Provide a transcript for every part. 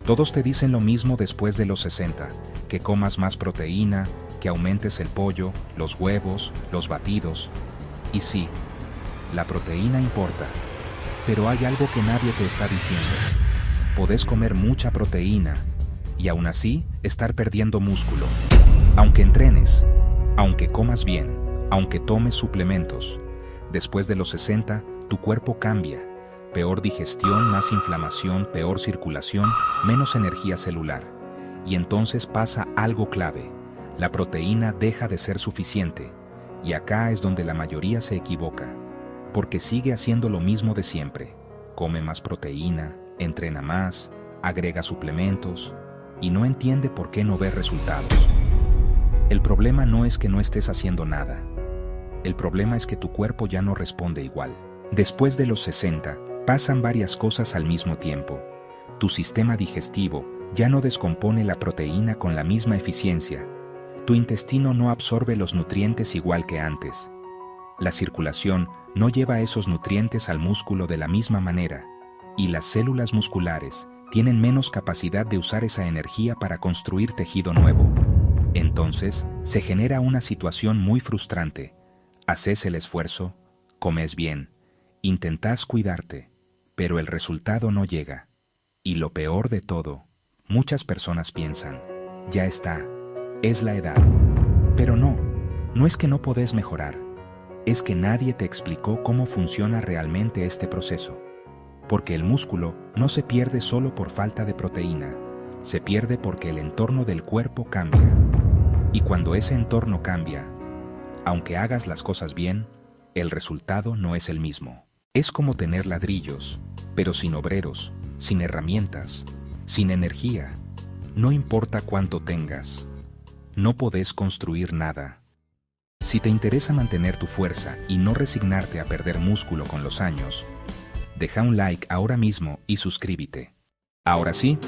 Todos te dicen lo mismo después de los 60, que comas más proteína, que aumentes el pollo, los huevos, los batidos. Y sí, la proteína importa, pero hay algo que nadie te está diciendo. Podés comer mucha proteína y aún así estar perdiendo músculo. Aunque entrenes, aunque comas bien, aunque tomes suplementos, después de los 60, tu cuerpo cambia. Peor digestión, más inflamación, peor circulación, menos energía celular. Y entonces pasa algo clave. La proteína deja de ser suficiente. Y acá es donde la mayoría se equivoca. Porque sigue haciendo lo mismo de siempre. Come más proteína, entrena más, agrega suplementos y no entiende por qué no ve resultados. El problema no es que no estés haciendo nada. El problema es que tu cuerpo ya no responde igual. Después de los 60, pasan varias cosas al mismo tiempo. Tu sistema digestivo ya no descompone la proteína con la misma eficiencia. Tu intestino no absorbe los nutrientes igual que antes. La circulación no lleva esos nutrientes al músculo de la misma manera. Y las células musculares tienen menos capacidad de usar esa energía para construir tejido nuevo. Entonces, se genera una situación muy frustrante. Haces el esfuerzo, comes bien, intentás cuidarte, pero el resultado no llega. Y lo peor de todo, muchas personas piensan, ya está, es la edad. Pero no es que no podés mejorar, es que nadie te explicó cómo funciona realmente este proceso. Porque el músculo no se pierde solo por falta de proteína, se pierde porque el entorno del cuerpo cambia. Y cuando ese entorno cambia, aunque hagas las cosas bien, el resultado no es el mismo. Es como tener ladrillos, pero sin obreros, sin herramientas, sin energía. No importa cuánto tengas, no podés construir nada. Si te interesa mantener tu fuerza y no resignarte a perder músculo con los años, deja un like ahora mismo y suscríbete. Ahora sí,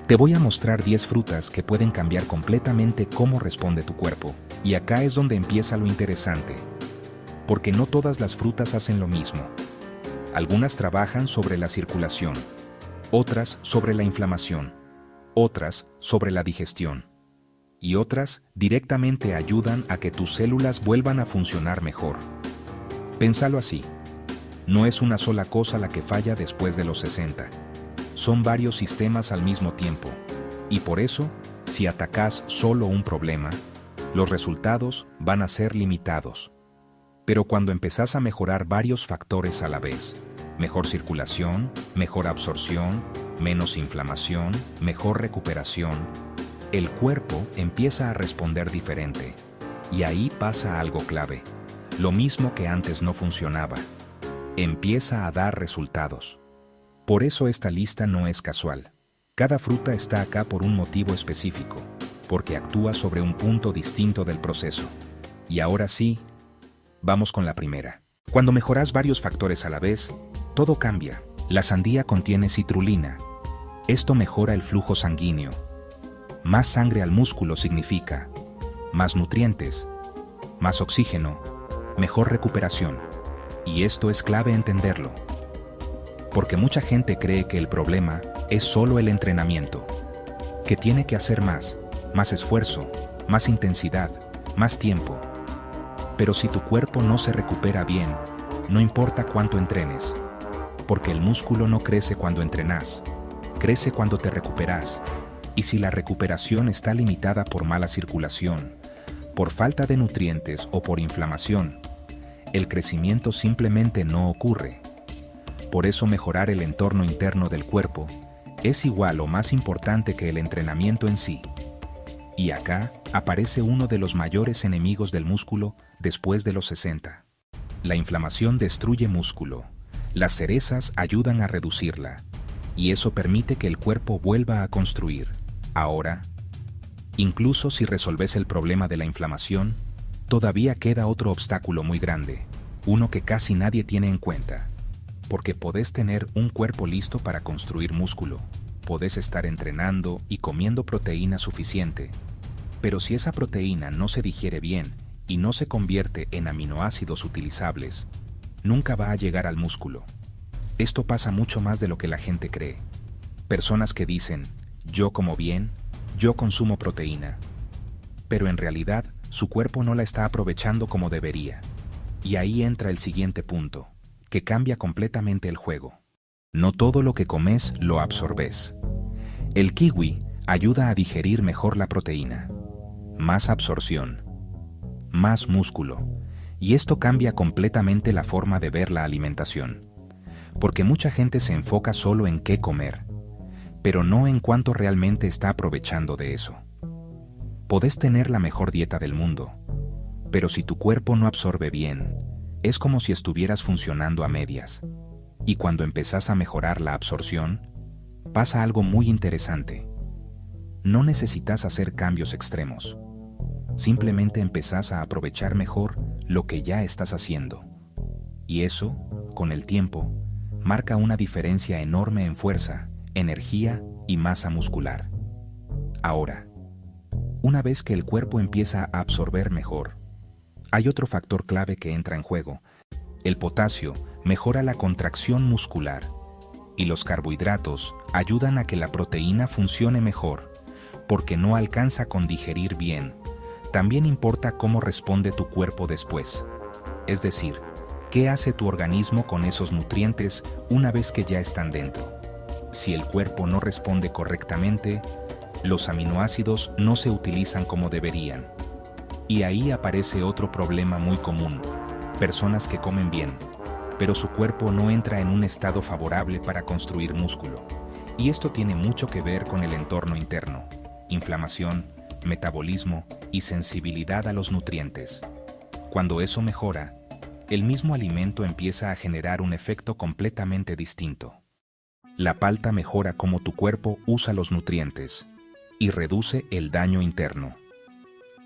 te voy a mostrar 10 frutas que pueden cambiar completamente cómo responde tu cuerpo. Y acá es donde empieza lo interesante. Porque no todas las frutas hacen lo mismo. Algunas trabajan sobre la circulación, otras sobre la inflamación, otras sobre la digestión. Y otras directamente ayudan a que tus células vuelvan a funcionar mejor. Pénsalo así. No es una sola cosa la que falla después de los 60. Son varios sistemas al mismo tiempo. Y por eso, si atacás solo un problema, los resultados van a ser limitados. Pero cuando empezás a mejorar varios factores a la vez, mejor circulación, mejor absorción, menos inflamación, mejor recuperación, el cuerpo empieza a responder diferente. Y ahí pasa algo clave. Lo mismo que antes no funcionaba. Empieza a dar resultados. Por eso esta lista no es casual. Cada fruta está acá por un motivo específico, porque actúa sobre un punto distinto del proceso. Y ahora sí, vamos con la primera. Cuando mejoras varios factores a la vez, todo cambia. La sandía contiene citrulina. Esto mejora el flujo sanguíneo. Más sangre al músculo significa más nutrientes, más oxígeno, mejor recuperación. Y esto es clave entenderlo. Porque mucha gente cree que el problema es solo el entrenamiento, que tiene que hacer más esfuerzo, más intensidad, más tiempo. Pero si tu cuerpo no se recupera bien, no importa cuánto entrenes, porque el músculo no crece cuando entrenás, crece cuando te recuperas. Y si la recuperación está limitada por mala circulación, por falta de nutrientes o por inflamación, el crecimiento simplemente no ocurre. Por eso mejorar el entorno interno del cuerpo es igual o más importante que el entrenamiento en sí. Y acá aparece uno de los mayores enemigos del músculo después de los 60. La inflamación destruye músculo. Las cerezas ayudan a reducirla. Y eso permite que el cuerpo vuelva a construir. Ahora, incluso si resolves el problema de la inflamación, todavía queda otro obstáculo muy grande, uno que casi nadie tiene en cuenta. Porque podés tener un cuerpo listo para construir músculo, podés estar entrenando y comiendo proteína suficiente, pero si esa proteína no se digiere bien y no se convierte en aminoácidos utilizables, nunca va a llegar al músculo. Esto pasa mucho más de lo que la gente cree. Personas que dicen, yo como bien, yo consumo proteína. Pero en realidad, su cuerpo no la está aprovechando como debería. Y ahí entra el siguiente punto, que cambia completamente el juego. No todo lo que comes lo absorbes. El kiwi ayuda a digerir mejor la proteína. Más absorción. Más músculo. Y esto cambia completamente la forma de ver la alimentación. Porque mucha gente se enfoca solo en qué comer, pero no en cuánto realmente está aprovechando de eso. Podés tener la mejor dieta del mundo, pero si tu cuerpo no absorbe bien, es como si estuvieras funcionando a medias. Y cuando empezás a mejorar la absorción, pasa algo muy interesante. No necesitas hacer cambios extremos. Simplemente empezás a aprovechar mejor lo que ya estás haciendo. Y eso, con el tiempo, marca una diferencia enorme en fuerza, energía y masa muscular. Ahora, una vez que el cuerpo empieza a absorber mejor, hay otro factor clave que entra en juego. El potasio mejora la contracción muscular y los carbohidratos ayudan a que la proteína funcione mejor, porque no alcanza con digerir bien. También importa cómo responde tu cuerpo después. Es decir, ¿qué hace tu organismo con esos nutrientes una vez que ya están dentro? Si el cuerpo no responde correctamente, los aminoácidos no se utilizan como deberían. Y ahí aparece otro problema muy común. Personas que comen bien, pero su cuerpo no entra en un estado favorable para construir músculo. Y esto tiene mucho que ver con el entorno interno: inflamación, metabolismo y sensibilidad a los nutrientes. Cuando eso mejora, el mismo alimento empieza a generar un efecto completamente distinto. La palta mejora cómo tu cuerpo usa los nutrientes y reduce el daño interno.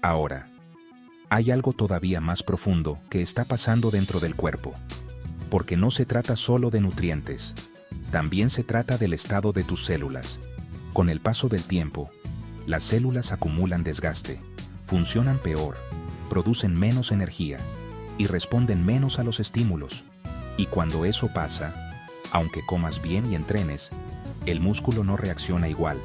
Ahora, hay algo todavía más profundo que está pasando dentro del cuerpo, porque no se trata solo de nutrientes, también se trata del estado de tus células. Con el paso del tiempo, las células acumulan desgaste, funcionan peor, producen menos energía y responden menos a los estímulos. Y cuando eso pasa, aunque comas bien y entrenes, el músculo no reacciona igual.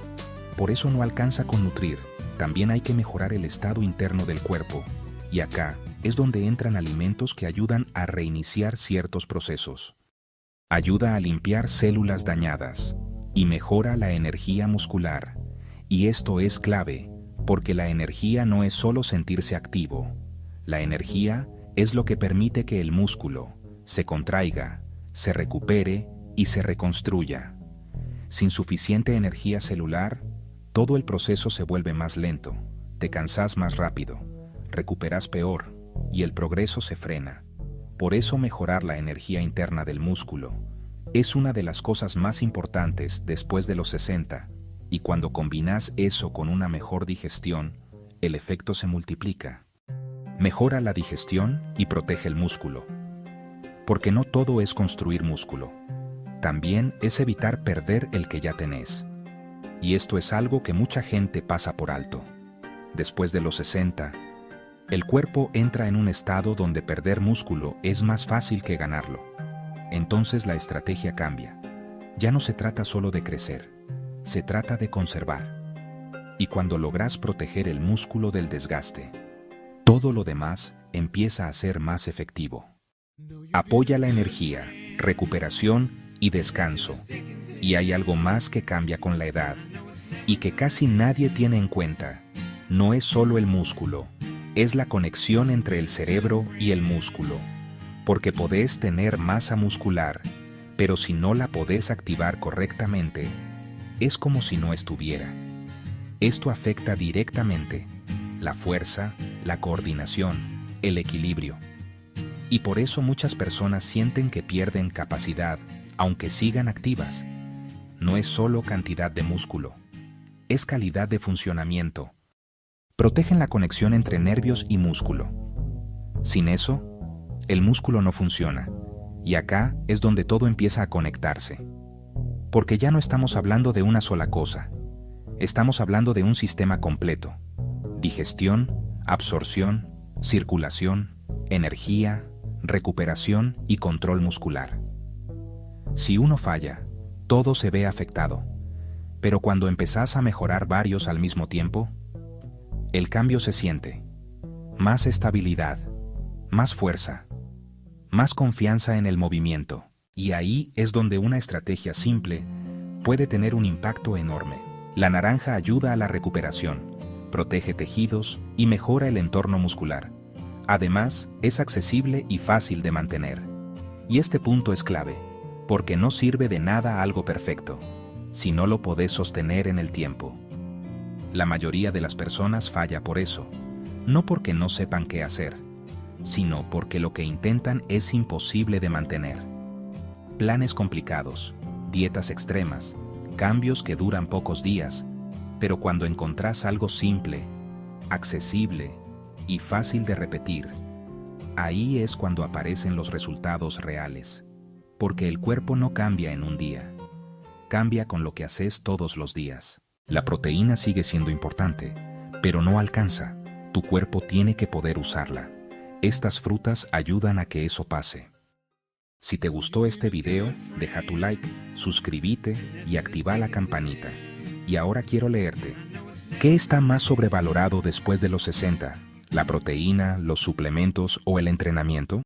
Por eso no alcanza con nutrir. También hay que mejorar el estado interno del cuerpo. Y acá es donde entran alimentos que ayudan a reiniciar ciertos procesos. Ayuda a limpiar células dañadas y mejora la energía muscular. Y esto es clave, porque la energía no es solo sentirse activo. La energía es lo que permite que el músculo se contraiga, se recupere y se reconstruya. Sin suficiente energía celular, todo el proceso se vuelve más lento, te cansas más rápido, recuperas peor y el progreso se frena. Por eso mejorar la energía interna del músculo es una de las cosas más importantes después de los 60, y cuando combinas eso con una mejor digestión, el efecto se multiplica. Mejora la digestión y protege el músculo. Porque no todo es construir músculo. También es evitar perder el que ya tenés. Y esto es algo que mucha gente pasa por alto. Después de los 60, el cuerpo entra en un estado donde perder músculo es más fácil que ganarlo. Entonces la estrategia cambia. Ya no se trata solo de crecer, se trata de conservar. Y cuando logras proteger el músculo del desgaste, todo lo demás empieza a ser más efectivo. Apoya la energía, recuperación y descanso. Y hay algo más que cambia con la edad, y que casi nadie tiene en cuenta. No es solo el músculo, es la conexión entre el cerebro y el músculo. Porque podés tener masa muscular, pero si no la podés activar correctamente, es como si no estuviera. Esto afecta directamente la fuerza, la coordinación, el equilibrio. Y por eso muchas personas sienten que pierden capacidad, aunque sigan activas. No es solo cantidad de músculo, es calidad de funcionamiento. Protegen la conexión entre nervios y músculo. Sin eso, el músculo no funciona, y acá es donde todo empieza a conectarse. Porque ya no estamos hablando de una sola cosa, estamos hablando de un sistema completo. Digestión, absorción, circulación, energía, recuperación y control muscular. Si uno falla, todo se ve afectado. Pero cuando empezás a mejorar varios al mismo tiempo, el cambio se siente. Más estabilidad, más fuerza, más confianza en el movimiento. Y ahí es donde una estrategia simple puede tener un impacto enorme. La naranja ayuda a la recuperación, protege tejidos y mejora el entorno muscular. Además, es accesible y fácil de mantener. Y este punto es clave, porque no sirve de nada algo perfecto, si no lo podés sostener en el tiempo. La mayoría de las personas falla por eso, no porque no sepan qué hacer, sino porque lo que intentan es imposible de mantener. Planes complicados, dietas extremas, cambios que duran pocos días, pero cuando encontrás algo simple, accesible y fácil de repetir, ahí es cuando aparecen los resultados reales. Porque el cuerpo no cambia en un día, cambia con lo que haces todos los días. La proteína sigue siendo importante, pero no alcanza. Tu cuerpo tiene que poder usarla. Estas frutas ayudan a que eso pase. Si te gustó este video, deja tu like, suscríbete y activa la campanita. Y ahora quiero leerte. ¿Qué está más sobrevalorado después de los 60? ¿La proteína, los suplementos o el entrenamiento?